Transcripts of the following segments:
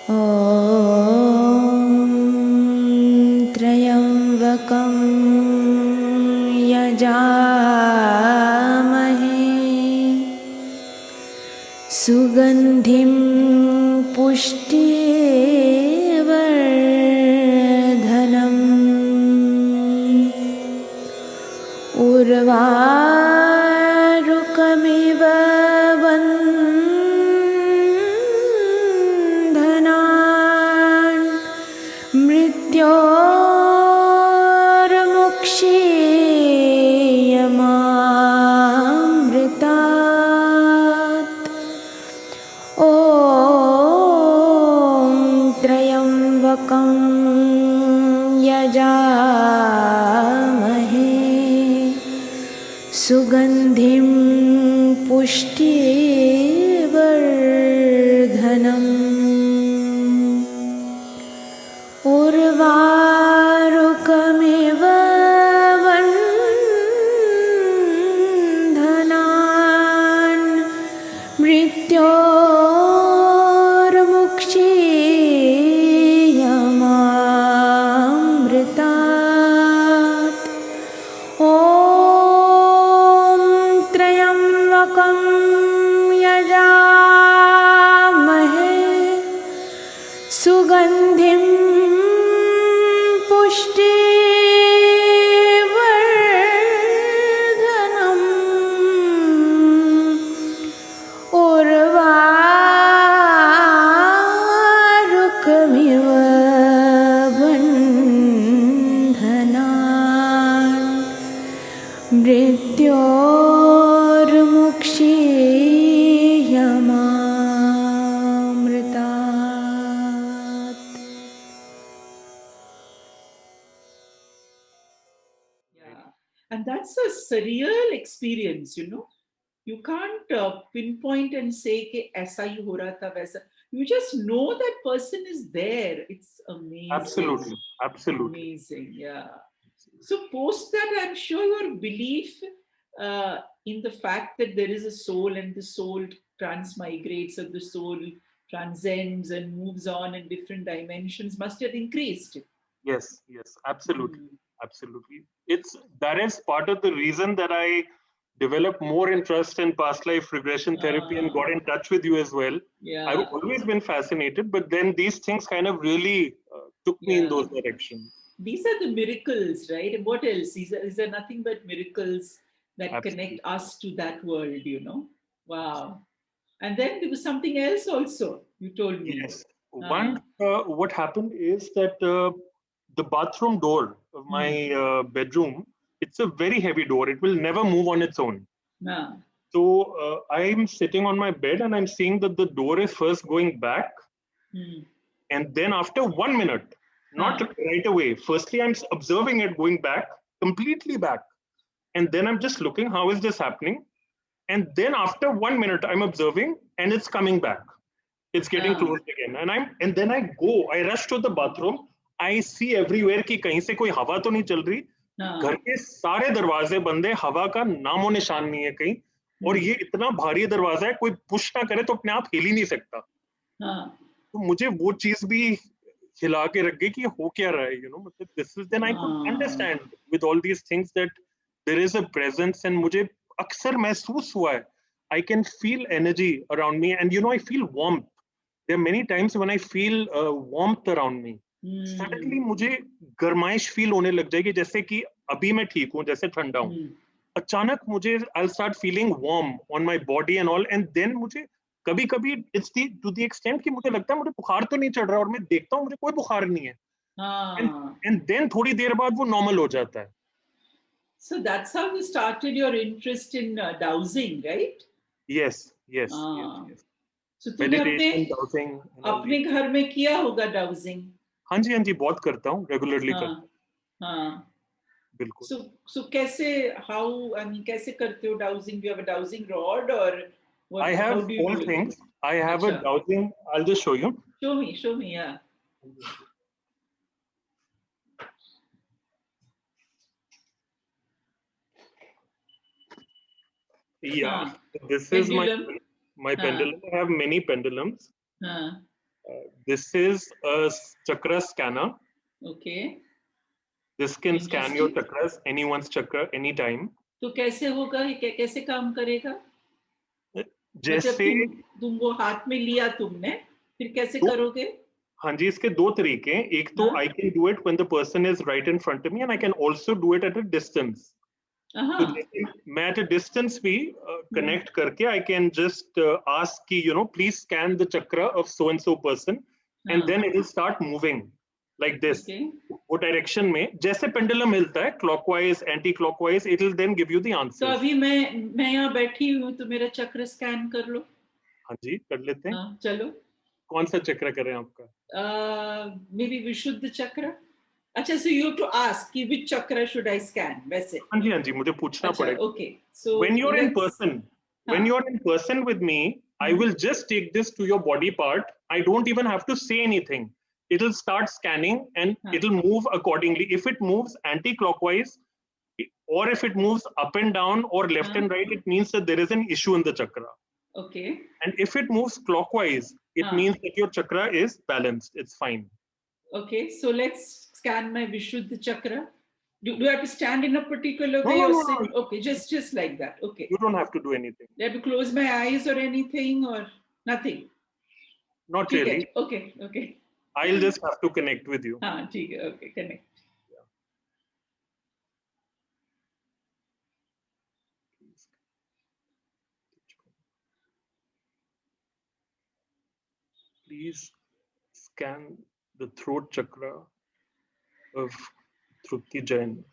ॐ त्र्यम्बकं यजामहे सुगन्धिं पुष्टिवर्धनम् उर्वारुकमिव बन्धनान् मृत्योर्मुक्षीयमामृतात् ॐ त्र्यम्बकं यजामहे सुगन्धिं पुष्टिवर्धनम् उर्वारुकमिव बन्धनान् मृत्योर्मुक्षीयमामृतात् ॐ त्र्यम्बकं यजामहे सुगन्धिं पुष्टिवर्धनम् उर्वारुकमिव बन्धनान् मृत्योर्मुक्षीयमामृतात्. Yeah, and that's a surreal experience, you know. You can't pinpoint and say कि ऐसा ही हो रहा था वैसा. You just know that person is there. It's amazing. Absolutely. Absolutely. Amazing, yeah. So post that, I'm sure your belief in the fact that there is a soul and the soul transmigrates or the soul transcends and moves on in different dimensions must have increased. Yes, yes, absolutely. Absolutely. That is part of the reason that I developed more interest in past life regression therapy and got in touch with you as well. Yeah. I've always been fascinated, but then these things kind of really took me in those directions. These are the miracles, right? And what else? Is there nothing but miracles that Absolutely. connect us to that world, you know? Wow. And then there was something else also, you told me. Yes. One, what happened is that the bathroom door of my bedroom, it's a very heavy door. It will never move on its own. Ah. So I'm sitting on my bed and I'm seeing that the door is first going back. And then after 1 minute, not right away, firstly, I'm observing it going back, completely back. And then I'm just looking, how is this happening? And then after 1 minute, I'm observing and it's coming back. It's getting closed again. And then I rush to the bathroom. I see everywhere कि कहीं से कोई हवा तो नहीं चल रही. घर के सारे दरवाजे बंद है, हवा का नामो निशान नहीं है कहीं. और ये इतना भारी दरवाजा है, कोई पुश ना करे तो अपने आप हिल ही नहीं सकता. तो मुझे वो चीज भी हिला के रख गई कि हो क्या रहा है, you know. मतलब this is then I could understand with all these things that there is a presence, and मुझे अक्सर महसूस हुआ है. I can feel energy around me, and you know, I feel warmth. There are many times when I feel warmth around me. Suddenly मुझे गर्माइश feel होने लग जाएगी, जैसे कि अभी मैं ठीक हूँ, जैसे ठंडा हूँ. अचानक मुझे I'll start feeling warm on my body and all, and then मुझे कभी-कभी it's to the extent कि मुझे लगता है मुझे बुखार तो नहीं चढ़ रहा, और मैं देखता हूँ मुझे कोई बुखार नहीं है. And then थोड़ी देर बाद वो normal हो जाता है. So that's how you started your interest in dowsing, right? Yes. So तुमने अपने घर में किया होगा dowsing? हाँ जी, बहुत करता हूँ, regularly करता हूँ. बिल्कुल. So कैसे, कैसे करते हो dowsing? Do you have a dowsing rod or what? I have all things. I have a dowsing. I'll just show you. Show me, yeah. Yeah, this is my pendulum. I have many pendulums. This is a chakra scanner. Okay. This can scan your Interesting. chakras, anyone's chakra, anytime. तो कैसे होगा ये, कैसे काम करेगा? जैसे मतलब तुम वो हाथ में लिया तुमने, फिर कैसे करोगे? हाँ जी, इसके दो तरीके हैं. एक तो I can do it when the person is right in front of me, and I can also do it at a distance. तो मैं at a distance भी connect करके I can just ask कि please scan the chakra of so and so person, and then it will start moving like this. वो direction में जैसे pendulum हिलता है clockwise, anti-clockwise, it will then give you the answer. तो अभी मैं यहाँ बैठी हूँ तो मेरा चक्र स्कैन कर लो. हाँ जी, कर लेते हैं. हाँ, चलो. कौन सा चक्र करें आपका? Maybe विशुद्ध चक्र. अच्छा, so you have to ask कि which chakra should I scan? वैसे. हाँ जी, मुझे पूछना पड़ेगा. Okay, so when you're in person with me, I will just take this to your body part. I don't even have to say anything. It'll start scanning and it'll move accordingly. If it moves anti-clockwise, or if it moves up and down or left and right, it means that there is an issue in the chakra. Okay. And if it moves clockwise, it means that your chakra is balanced. It's fine. Okay, so let's scan my Vishuddha chakra. Do I have to stand in a particular way? No. Okay, just like that. Okay. You don't have to do anything. Do I have to close my eyes or anything or nothing? Not really. Okay. I'll just have to connect with you. Okay, connect. Please scan the throat chakra of Trupti Jain.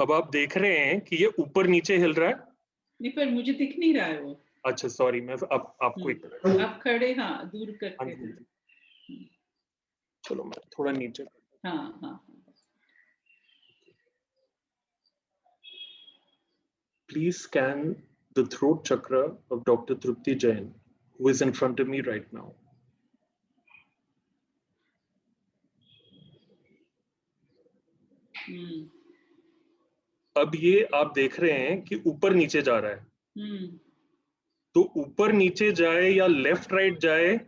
अब आप देख रहे हैं कि ये ऊपर नीचे हिल रहा है? नहीं, पर मुझे दिख नहीं रहा है वो. अच्छा, सॉरी, मैं आपको आप खड़े, हाँ, दूर करके. चलो मैं थोड़ा नीचे. हाँ. Please scan the throat chakra of Dr. Trupti Jain, who is in front of me right now. अब ये आप देख रहे हैं कि ऊपर नीचे जा रहा है. तो ऊपर नीचे जाए या लेफ्ट राइट जाए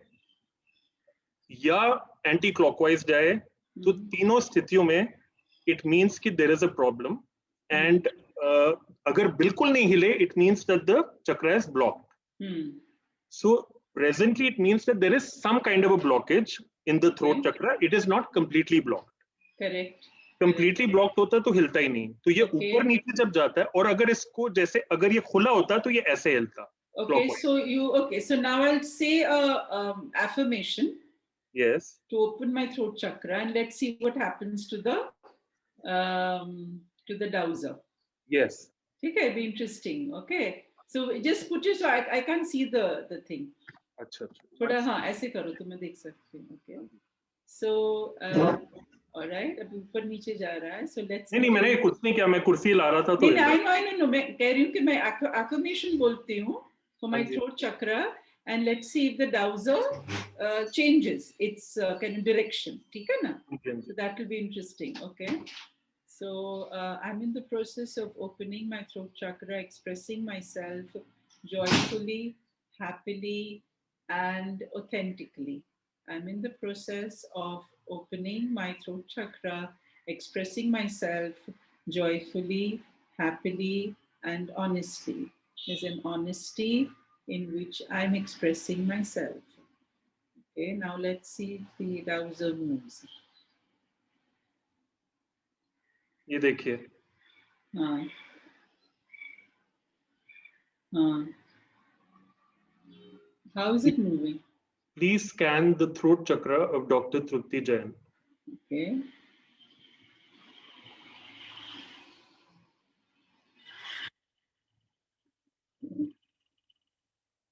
या एंटी क्लॉकवाइज जाए, तो तीनों स्थितियों में इट मीन्स कि there is a problem. And अगर बिल्कुल नहीं हिले, it means that the chakra is blocked. So presently it means that there is some kind of a blockage in the throat chakra. It is not completely blocked. Correct. Completely blocked होता है तो हिलता ही नहीं. तो ये ऊपर नीचे जब जाता है, और अगर इसको जैसे अगर ये खुला होता तो ये ऐसे हिलता. So now I'll say a affirmation. Yes. To open my throat chakra, and let's see what happens to the dowser. Yes. Okay, it'll be interesting. Okay. So just put it so I can't see the thing. अच्छा. थोड़ा हाँ ऐसे करो तो मैं देख सकती हूँ. Okay. So all right. अभी ऊपर नीचे जा रहा है. So let's. नहीं, मैंने कुछ नहीं किया, मैं कुर्सी ला रहा था तो. नहीं, no, मैं कह रही हूँ कि मैं affirmation बोलती हूँ for my throat chakra, and let's see if the dowser changes its kind of direction. ठीक है ना? So that will be interesting. Okay. So I'm in the process of opening my throat chakra, expressing myself joyfully, happily, and authentically. I'm in the process of opening my throat chakra, expressing myself joyfully, happily, and honestly. There's an honesty in which I'm expressing myself. Okay, now let's see if the dowser moves. ये देखिए. हाँ. How is it moving? Please scan the throat chakra of Dr. Trupti Jain. Okay.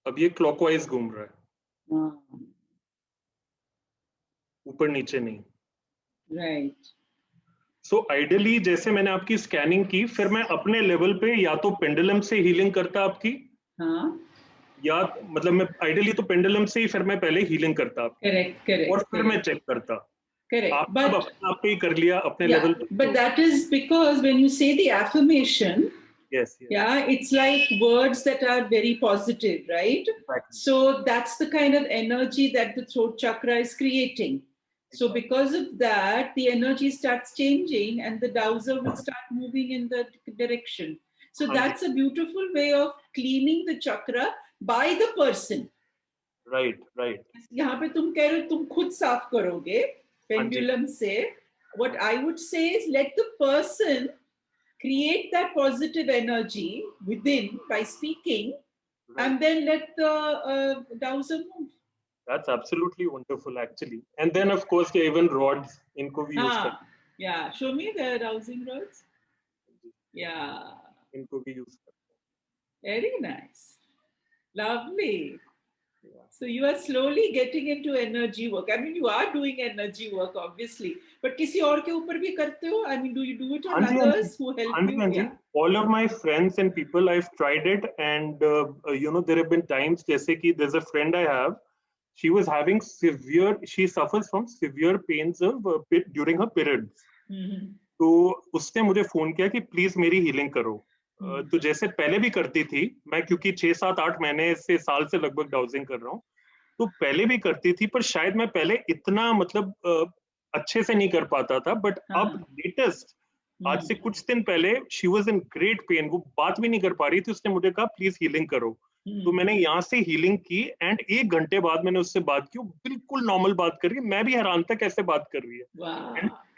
अब ये clockwise घूम रहा है. ऊपर नीचे नहीं. Right. So ideally जैसे मैंने आपकी स्कैनिंग की, फिर मैं अपने लेवल पे या तो पेंडुलम से हीलिंग करता आपकी. हाँ. या मतलब मैं आइडियली तो पेंडुलम से ही फिर मैं पहले हीलिंग करता आपकी. Correct. और फिर मैं चेक करता. Correct. अब अपने आप पे ही कर लिया अपने लेवल पे. But that is because when you say the affirmation, Yes. it's like words that are very positive, right? Exactly. So that's the kind of energy that the throat chakra is creating. So because of that, the energy starts changing and the dowser will start moving in the direction. So that's a beautiful way of cleaning the chakra by the person. Right. यहाँ पे तुम कह रहे हो तुम खुद साफ करोगे pendulum से. What I would say is let the person create that positive energy within by speaking, and then let the dowser move. That's absolutely wonderful, actually. And then, of course, there are even rods. इनको भी use करते. Yeah, show me the dowsing rods. Yeah. इनको भी use करते. Very nice. Lovely. So you are slowly getting into energy work. I mean, you are doing energy work, obviously. But किसी और के ऊपर भी करते हो? I mean, do you do it on others who help you? Yeah. All of my friends and people, I've tried it, and there have been times, जैसे कि there's a friend I have. She was having she suffers from severe pains of during her periods. तो उसने मुझे phone किया कि please मेरी healing करो. तो जैसे पहले भी करती थी मैं, क्योंकि 6-7-8 महीने से साल से लगभग डाउजिंग कर रहा हूँ, तो पहले भी करती थी, पर शायद मैं पहले इतना मतलब अच्छे से नहीं कर पाता था. बट अब लेटेस्ट आज से कुछ दिन पहले she was in great pen, वो बात भी नहीं कर पा रही थी. उसने मुझे कहा प्लीज हीलिंग करो. तो मैंने यहाँ से हीलिंग की एंड 1 घंटे बाद मैंने उससे बात की. बिल्कुल नॉर्मल बात कर रही है. मैं भी हैरान था कैसे बात कर रही है.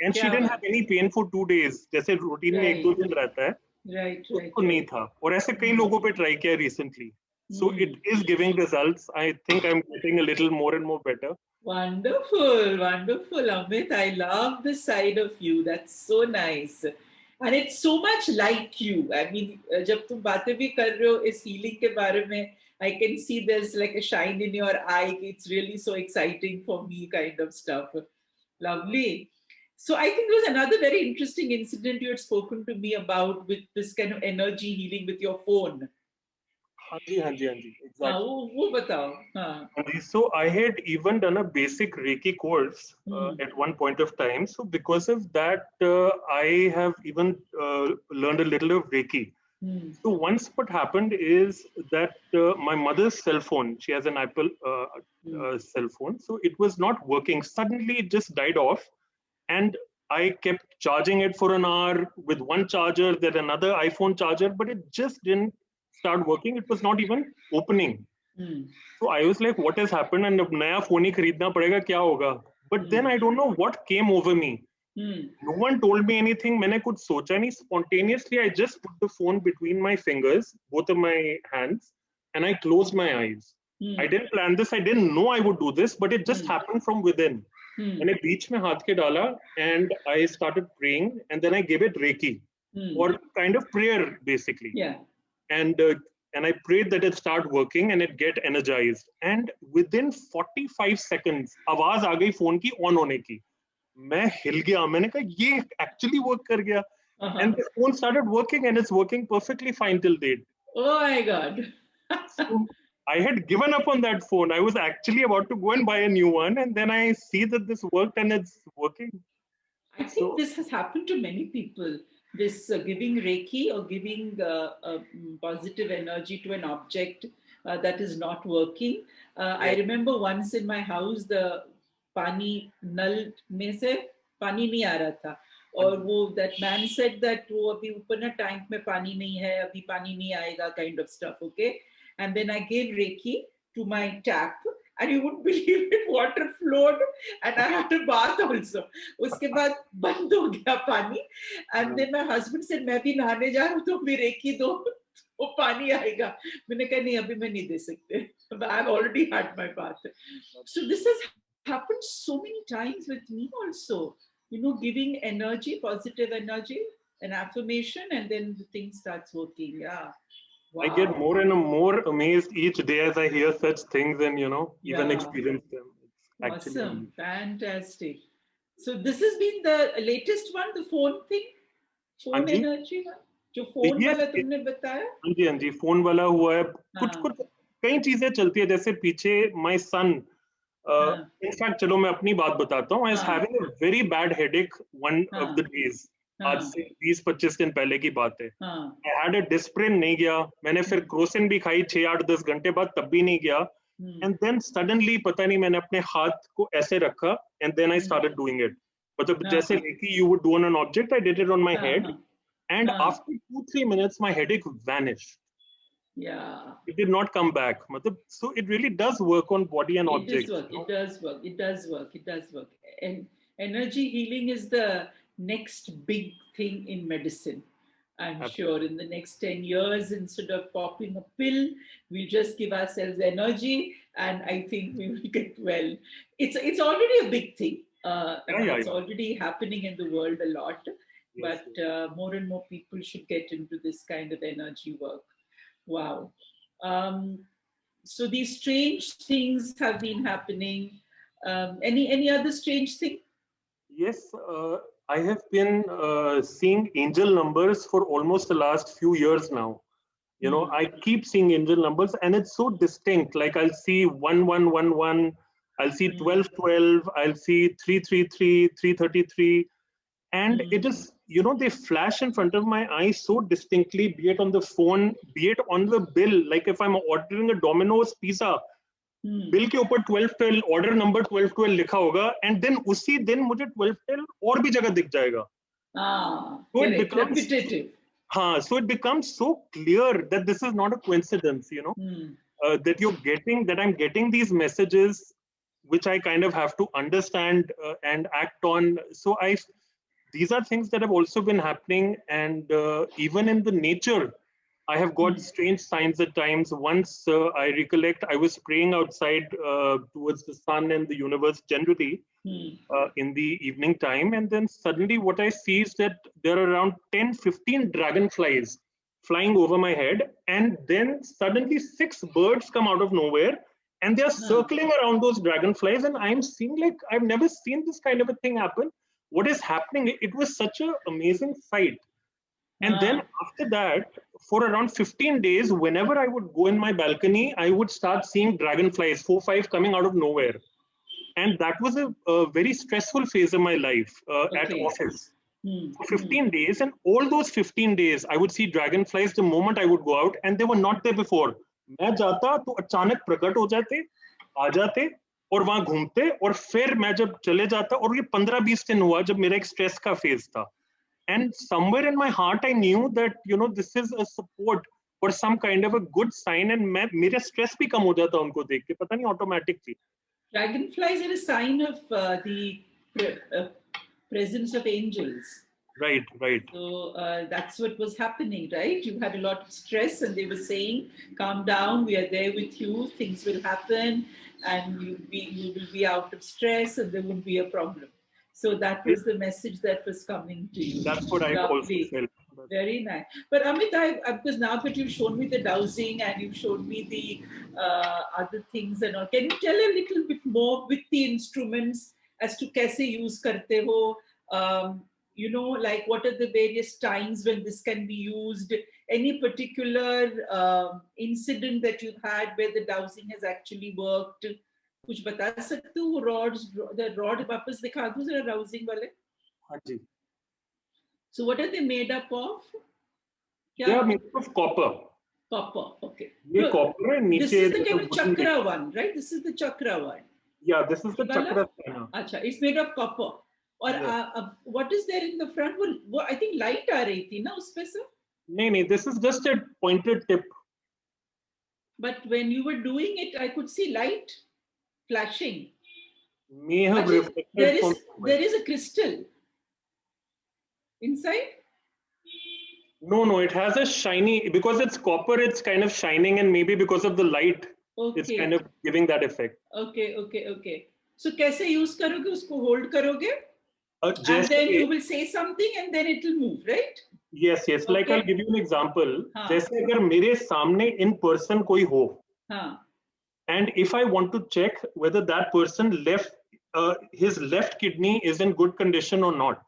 And she didn't have any pain for 2 days, जैसे रूटीन में 1-2 दिन रहता है. उसको नहीं था. और ऐसे कई लोगों पे ट्राई किया recently. So it is giving results. I think I'm getting a little more and more better. Wonderful, Amit. I love this side of you. That's so nice. And it's so much like you. I mean, जब तुम बातें भी कर रहे हो इस healing के बारे में, I can see there's like a shine in your eye. It's really so exciting for me, kind of stuff. Lovely. So I think there was another very interesting incident you had spoken to me about with this kind of energy healing with your phone. हाँ जी, exactly. वो बताओ. So I had even done a basic Reiki course at one point of time. So because of that, I have even learned a little of Reiki. So once what happened is that my mother's cell phone, she has an Apple cell phone, so it was not working. Suddenly it just died off, and I kept charging it for an hour with one charger, then another iPhone charger, but it just didn't start working. It was not even opening. So I was like, what has happened? And अब नया phone ही खरीदना पड़ेगा, क्या होगा? But then I don't know what came over me. No one told me anything. मैंने कुछ सोचा नहीं. Spontaneously, I just put the phone between my fingers, both of my hands, and I closed my eyes. I didn't plan this. I didn't know I would do this, but it just happened from within. मैंने बीच में हाथ के डाला, and I started praying, and then I gave it Reiki, or kind of prayer basically. And I prayed that it start working and it get energized. And within 45 seconds, आवाज आ गई phone की on होने की. मैं हिल गया. मैंने कहा ये actually work कर गया. And the phone started working, and it's working perfectly fine till date. Oh my God. So I had given up on that phone. I was actually about to go and buy a new one, and then I see that this worked and it's working. I think this has happened to many people. This giving Reiki or giving positive energy to an object that is not working. I remember once in my house, the पानी नल में से पानी नहीं आ रहा था, और वो that man said that वो अभी ऊपर ना टैंक में पानी नहीं है, अभी पानी नहीं आएगा, kind of stuff. Okay, and then I gave Reiki to my tap, and you wouldn't believe it, water flowed, and I had a bath also. उसके बाद बंद हो गया पानी, and then my husband said मैं भी नहाने जा रहा हूँ, तो भी Reiki दो, वो पानी आएगा. मैंने कहा नहीं, अभी मैं नहीं दे सकते. I've already had my bath. So this has happened so many times with me also. Giving energy, positive energy, an affirmation, and then the thing starts working. Yeah. Wow. I get more and more amazed each day as I hear such things and even experience them. It's actually awesome. Fantastic. So this has been the latest one, the phone thing, phone energy one. जो phone वाला तुमने बताया. हाँ जी phone वाला हुआ है. कुछ कई चीजें चलती है. जैसे पीछे my son, In fact, चलो मैं अपनी बात बताता हूँ. I was having a very bad headache one of the days. आज से 20-25 दिन पहले की बात है. I had a Disprin, नहीं गया. मैंने फिर क्रोसिन भी खाई 6-8-10 घंटे बाद, तब भी नहीं गया. And then suddenly पता नहीं मैंने अपने हाथ को ऐसे रखा and then I started doing it. मतलब जैसे you would do on an object, I did it on my head. And after 2-3 minutes, my headache vanished. Yeah. It did not come back. So it really does work on body and objects. It does work. And energy healing is the next big thing in medicine. I'm sure in the next 10 years, instead of popping a pill, we'll just give ourselves energy, and I think we will get well. It's already a big thing. It's already happening in the world a lot. Yes, but more and more people should get into this kind of energy work. Wow. So these strange things have been happening. Any other strange thing? Yes, I have been seeing angel numbers for almost the last few years now. You know, I keep seeing angel numbers and it's so distinct. Like I'll see 1111, I'll see 1212, I'll see 333, 333. And it is, you know, they flash in front of my eyes so distinctly, be it on the phone, be it on the bill. Like if I'm ordering a Domino's pizza, bill के ऊपर 1212 order number 1212 लिखा होगा, and then उसी दिन मुझे 1212 और भी जगह दिख जाएगा. So it becomes repetitive. So it becomes so clear that this is not a coincidence, you know, that I'm getting these messages, which I kind of have to understand and act on. So these are things that have also been happening, and even in the nature, I have got strange signs at times. Once I recollect, I was praying outside towards the sun and the universe generally in the evening time. And then suddenly what I see is that there are around 10-15 dragonflies flying over my head. And then suddenly 6 birds come out of nowhere and they're circling around those dragonflies. And I'm seeing, like, I've never seen this kind of a thing happen. What is happening? It was such an amazing sight. And then after that, for around 15 days, whenever I would go in my balcony, I would start seeing dragonflies, 4-5 coming out of nowhere. And that was a very stressful phase of my life at office. For 15 days, and all those 15 days, I would see dragonflies the moment I would go out, and they were not there before. मैं जाता तो अचानक प्रकट हो जाते, आ जाते और वहां घूमते, और फिर मैं जब चले जाता, और ये 15-20 दिन हुआ जब मेरा एक स्ट्रेस का फेज था. And somewhere in my heart, I knew that, you know, this is a support or some kind of a good sign, and मेरा stress भी कम हो जाता उनको देख के, पता नहीं automatically. Dragonflies are a sign of the presence of angels. Right. So that's what was happening, right? You had a lot of stress, and they were saying, "Calm down. We are there with you. Things will happen, and you will be out of stress, and there won't be a problem." So that was the message that was coming to you. That's what I also felt. Very nice. But Amit, because now that you've shown me the dowsing and you've shown me the other things and all, can you tell a little bit more with the instruments as to kaise use karte ho? You know, like what are the various times when this can be used? Any particular incident that you've had where the dowsing has actually worked? कुछ बता सकते हो? The rod वापस दिखा दो जरा dowsing वाले. हाँ जी. So what are they made up of? They are made of copper. Copper, okay. ये copper है, this is the kind of chakra one, right? This is the chakra one. Yeah, this is the chakra. अच्छा, it's made of copper. और what is there in the front? वो I think light आ रही थी ना उसपे से? नहीं, this is just a pointed tip. But when you were doing it, I could see light flashing. May have reflected. There is a crystal inside. No, it has a shiny, because it's copper, it's kind of shining, and maybe because of the light, it's kind of giving that effect. Okay. So कैसे use करोगे उसको? Hold करोगे? And then you will say something and then it will move, right? Yes. Like I'll give you an example. जैसे अगर मेरे सामने in person कोई हो, and if I want to check whether that person his left kidney is in good condition or not,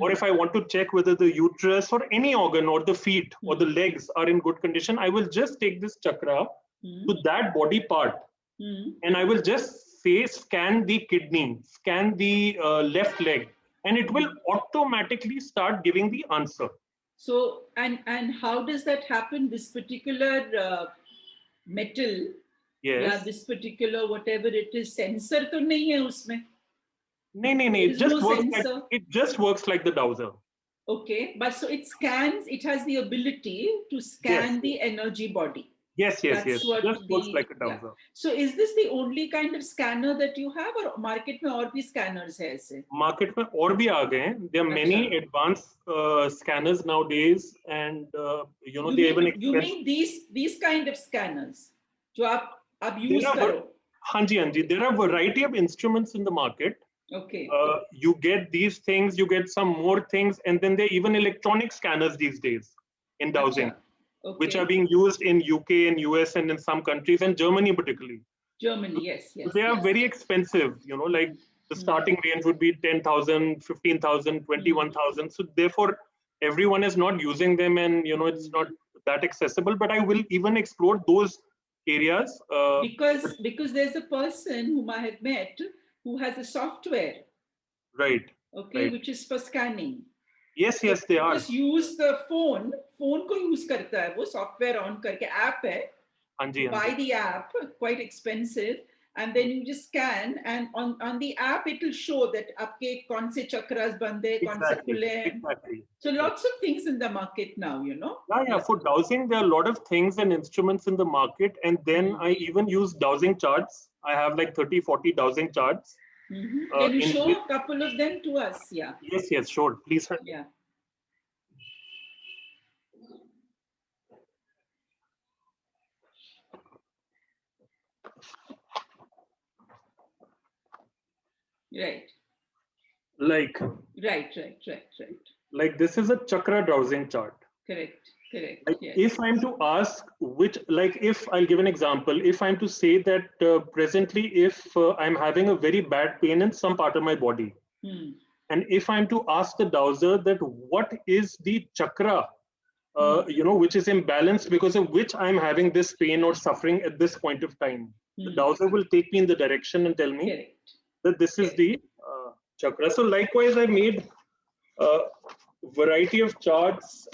or if I want to check whether the uterus or any organ or the feet or the legs are in good condition, I will just take this chakra to that body part, and I will just say scan the kidney, scan the left leg, and it will automatically start giving the answer. So, and how does that happen? This particular metal, yeah, Yes. this particular whatever it is, sensor to nahi hai usme. No, There it is no just works like sensor. it just works like the dowser. Okay, but so it scans. It has the ability to Yes. scan the energy body. Yes. That's what Just works like a yeah. dowser. So is this the only kind of scanner that you have, or market में और भी scanners है ऐसे? Market में और भी आ गए हैं. There are many advanced scanners nowadays, and they even you mean these kind of scanners जो आप use करो? हाँ जी. There are a variety of instruments in the market. Okay. You get these things, you get some more things, and then there are even electronic scanners these days in dowsing, okay. which are being used in UK and US and in some countries, and Germany particularly. Germany, yes. They are very expensive, like the starting range would be 10,000, 15,000, 21,000. So therefore, everyone is not using them, and it's not that accessible. But I will even explore those areas because there's a person whom I have met who has a software, right, which is for scanning. Yes, they are. Just use the phone को use करता है वो software on करके app है. Buy the app, quite expensive, and then you just scan, and on the app it will show that आपके कौन से chakras बंद है, कौन से खुले हैं. Exactly. So lots of things in the market now, Yeah. For dowsing, there are a lot of things and instruments in the market, and then I even use dowsing charts. I have like 30, 40 dowsing charts. Can you show a couple of them to us? Yeah. Yes, sure. Please. Yeah. Right. Like this is a chakra dowsing chart. Correct. Like yes. If I'm to ask if I'll give an example, if I'm to say that presently, if I'm having a very bad pain in some part of my body, and if I'm to ask the dowser that what is the chakra, which is imbalanced because of which I'm having this pain or suffering at this point of time, the dowser will take me in the direction and tell me that this is the chakra. So likewise, I made variety of charts,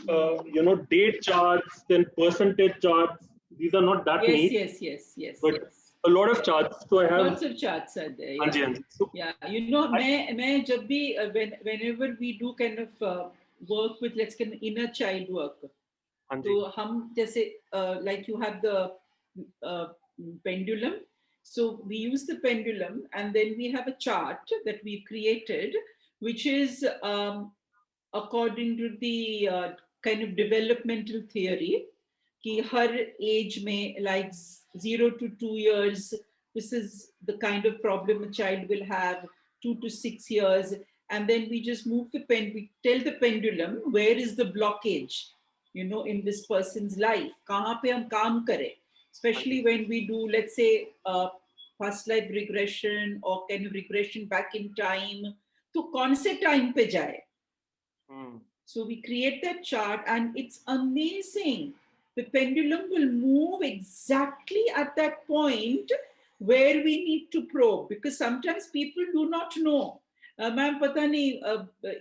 date charts, then percentage charts. These are not that neat. Yes. But a lot of charts. So I have lots of charts are there. Yeah. मैं जब भी whenever we do kind of work with, let's say, inner child work, so हम जैसे like you have the pendulum. So we use the pendulum, and then we have a chart that we've created, which is according to the kind of developmental theory, कि हर age में like 0 to 2 years, this is the kind of problem a child will have. 2 to 6 years, and then we just move the we tell the pendulum where is the blockage, in this person's life. कहाँ पे हम काम करें, especially when we do, let's say, past life regression or kind of regression back in time. तो कौन से time पे जाए? So we create that chart, and it's amazing. The pendulum will move exactly at that point where we need to probe, because sometimes people do not know. Ma'am, pata nahi,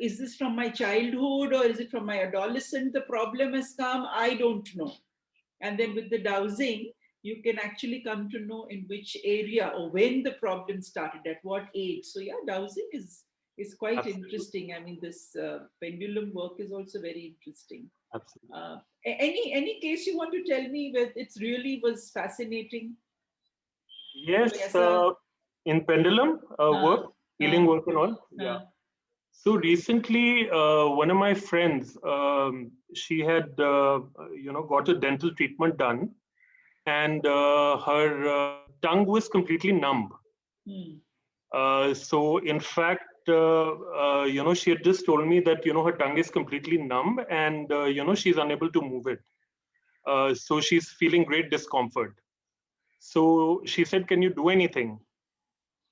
is this from my childhood or is it from my adolescent? The problem has come, I don't know. And then with the dowsing, you can actually come to know in which area or when the problem started, at what age. So yeah, dowsing is quite Absolutely. Interesting. I mean, this pendulum work is also very interesting. Absolutely. Any case you want to tell me where it really was fascinating? Yes, in pendulum work, healing work and all. Yeah. So recently, one of my friends, she had, got a dental treatment done, and her tongue was completely numb. So in fact, she had just told me that, her tongue is completely numb, and, she's unable to move it. So she's feeling great discomfort. So she said, can you do anything?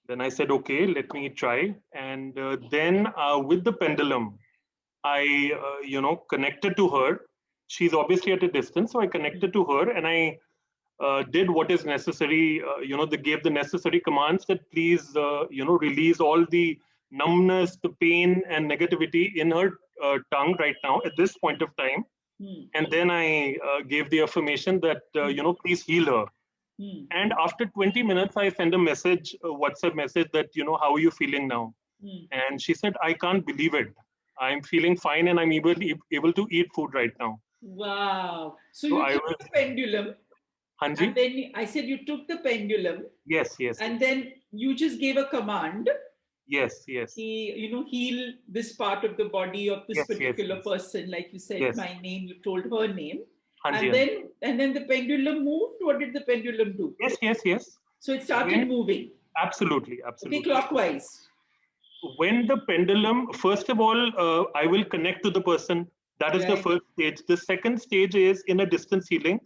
Then I said, okay, let me try. And then with the pendulum, I, connected to her. She's obviously at a distance. So I connected to her, and I did what is necessary. They gave the necessary commands that please, release all the numbness, the pain, and negativity in her tongue right now at this point of time. And then I gave the affirmation that, please heal her. And after 20 minutes, I sent a message, a WhatsApp message that, how are you feeling now? And she said, I can't believe it. I'm feeling fine and I'm able to eat food right now. Wow. So So you I took was, the pendulum, Hanji? and then I said you took the pendulum, Yes, yes. and then you just gave a command. Yes, yes. Heal this part of the body of this Yes, yes, particular yes. person. Like you said, Yes. my name, you told her name. Hanji, And then the pendulum moved. What did the pendulum do? Yes, yes, yes. So it started moving. Absolutely, Okay, absolutely. clockwise. When the pendulum, first of all, I will connect to the person. That is the Right. first stage. The second stage is in a distance healing.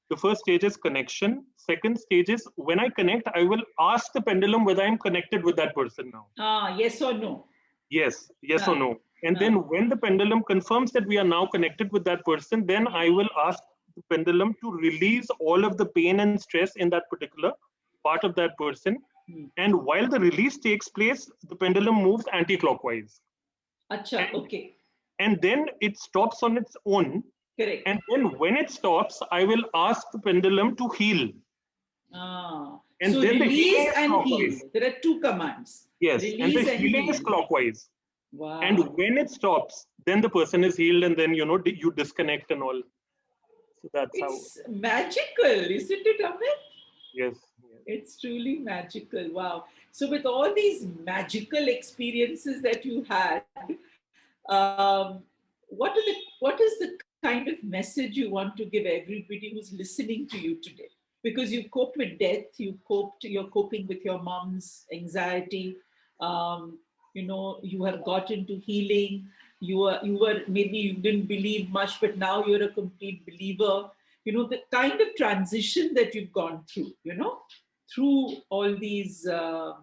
The first stage is connection. Second stage is when I connect, I will ask the pendulum whether I'm connected with that person now. Yes or no. Yes, yes or no. And then when the pendulum confirms that we are now connected with that person, then I will ask the pendulum to release all of the pain and stress in that particular part of that person. And while the release takes place, the pendulum moves anti-clockwise. Acha, okay. And then it stops on its own. Correct. And then when it stops, I will ask the pendulum to heal. And So then the healing release is and clockwise. heal. There are two commands. Yes, and the Release and healing is heal. clockwise. Wow. And when it stops, then the person is healed, and then you disconnect and all. So that's it's magical, isn't it, Amit? Yes, yes. It's truly magical. Wow. So with all these magical experiences that you had, what is the kind of message you want to give everybody who's listening to you today? Because you cope with death, you're coping with your mom's anxiety. You have got into healing. You were maybe you didn't believe much, but now you're a complete believer. The kind of transition that you've gone through. Through all these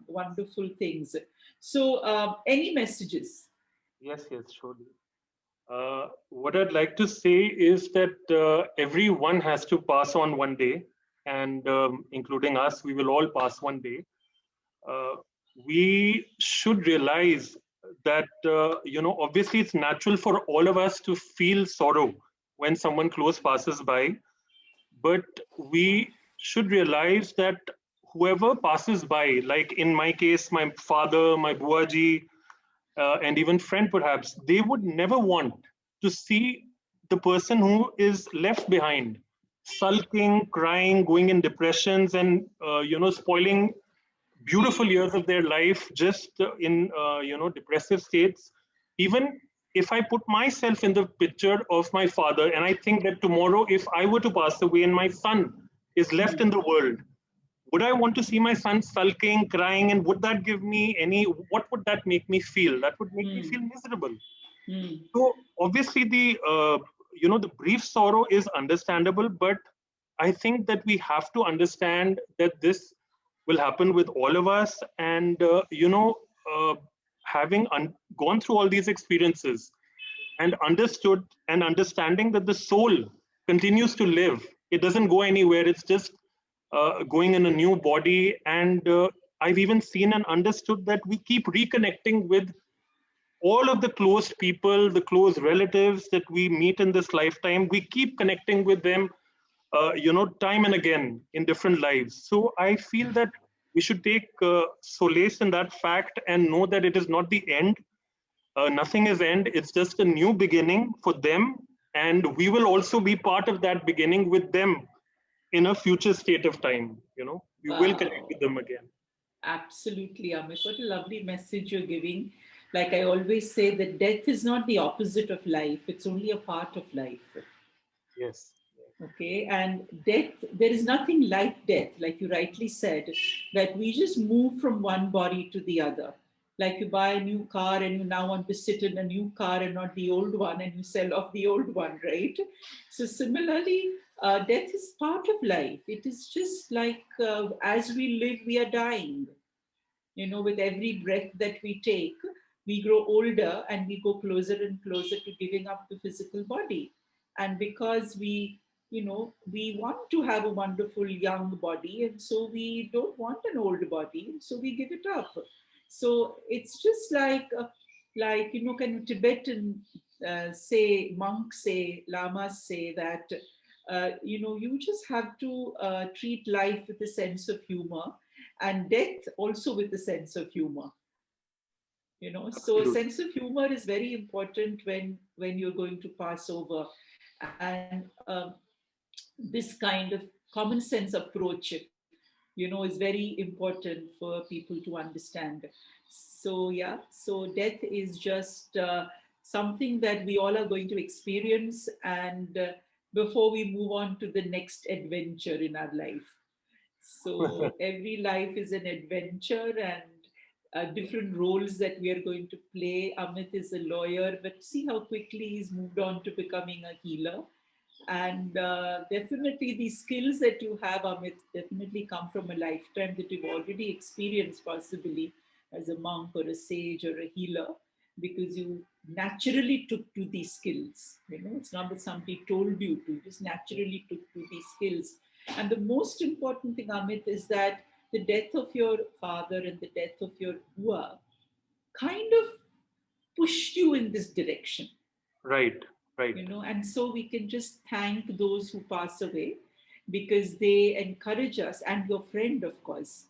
wonderful things. So, any messages? Yes, yes, surely. What I'd like to say is that everyone has to pass on one day, and including us, we will all pass one day. Uh, we should realize that, obviously it's natural for all of us to feel sorrow when someone close passes by, but we should realize that whoever passes by, like in my case, my father, my buaji, and even friend perhaps, they would never want to see the person who is left behind sulking, crying, going in depressions, and spoiling beautiful years of their life just in depressive states. Even if I put myself in the picture of my father, and I think that tomorrow if I were to pass away and my son is left in the world, would I want to see my son sulking, crying, and would that give me what would that make me feel? That would make me feel miserable. So obviously the brief sorrow is understandable, but I think that we have to understand that this will happen with all of us. And, having gone through all these experiences and understood and understanding that the soul continues to live, it doesn't go anywhere, it's just going in a new body. And I've even seen and understood that we keep reconnecting with all of the close people, the close relatives that we meet in this lifetime. We keep connecting with them, time and again in different lives. So I feel that we should take solace in that fact and know that it is not the end. Nothing is end. It's just a new beginning for them, and we will also be part of that beginning with them in a future state of time. We will connect with them again. Absolutely, Amit. What a lovely message you're giving. Like I always say, that death is not the opposite of life, it's only a part of life. Yes. Okay, and death, there is nothing like death, like you rightly said, that we just move from one body to the other. Like you buy a new car and you now want to sit in a new car and not the old one, and you sell off the old one, right? So, similarly, death is part of life. It is just like as we live, we are dying. With every breath that we take, we grow older and we go closer and closer to giving up the physical body. And because we we want to have a wonderful young body, and so we don't want an old body, and so we give it up. So it's just like kind of Tibetan say, monks say, lamas say that you just have to treat life with a sense of humor, and death also with a sense of humor. So a Absolutely. sense of humor is very important when you're going to pass over, and this kind of common sense approach is very important for people to understand. So yeah, so death is just something that we all are going to experience, and before we move on to the next adventure in our life. So every life is an adventure, and different roles that we are going to play. Amit is a lawyer, but see how quickly he's moved on to becoming a healer. And definitely the skills that you have, Amit, definitely come from a lifetime that you've already experienced, possibly as a monk or a sage or a healer, because you naturally took to these skills. It's not that somebody told you to, just naturally took to these skills. And the most important thing, Amit, is that the death of your father and the death of your Bua kind of pushed you in this direction. Right, right. And so we can just thank those who pass away, because they encourage us, and your friend, of course.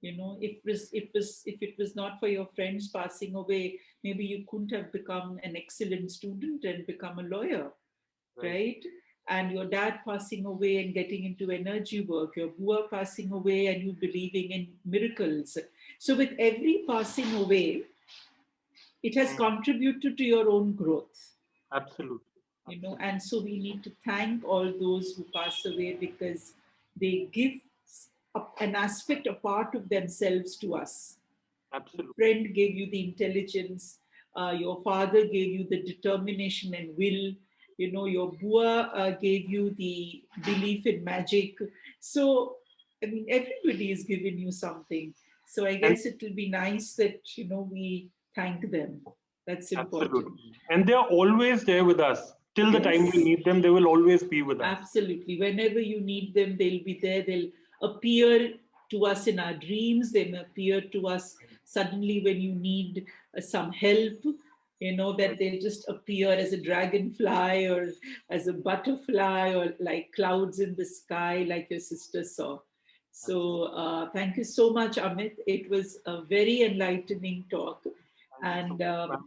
If it was not for your friends passing away, maybe you couldn't have become an excellent student and become a lawyer, right? And your dad passing away and getting into energy work, your Bua passing away and you believing in miracles. So with every passing away, it has contributed to your own growth. Absolutely. And so we need to thank all those who pass away, because they give an aspect, a part of themselves to us. Absolutely. Your friend gave you the intelligence, your father gave you the determination and will, your Bua gave you the belief in magic. So I mean, everybody is giving you something. So I guess it will be nice that we thank them. That's important. Absolutely. And they are always there with us. Till the time we Yes. need them, they will always be with us. Absolutely. Whenever you need them, they'll be there. They'll appear to us in our dreams. They may appear to us suddenly when you need some help. That they just appear as a dragonfly or as a butterfly or like clouds in the sky, like your sister saw. So thank you so much, Amit. It was a very enlightening talk. And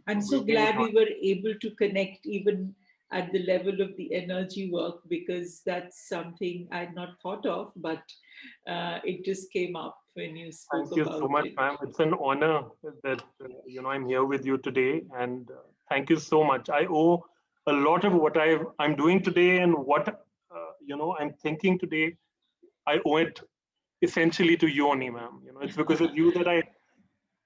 I'm so glad we were able to connect even at the level of the energy work, because that's something I'd not thought of, but it just came up when you spoke Thank you so about much, it. ma'am. It's an honor that I'm here with you today, and thank you so much. I owe a lot of what I'm doing today and what I'm thinking today. I owe it essentially to you only, ma'am. It's because of you that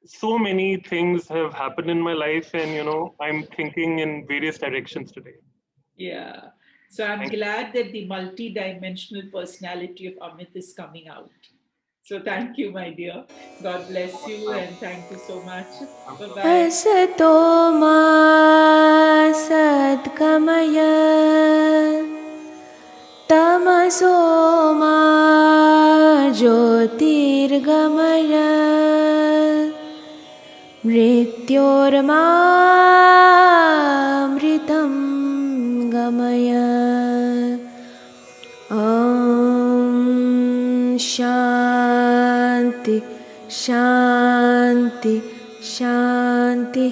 so many things have happened in my life, and I'm thinking in various directions today. Yeah. So I'm glad that the multi-dimensional personality of Amit is coming out. So thank you, my dear. God bless you, and thank you so much. Bye-bye. Asato ma sadgamaya tamaso ma jyotirgamaya mrityorma mritam gamaya. Shanti, Shanti, Shanti.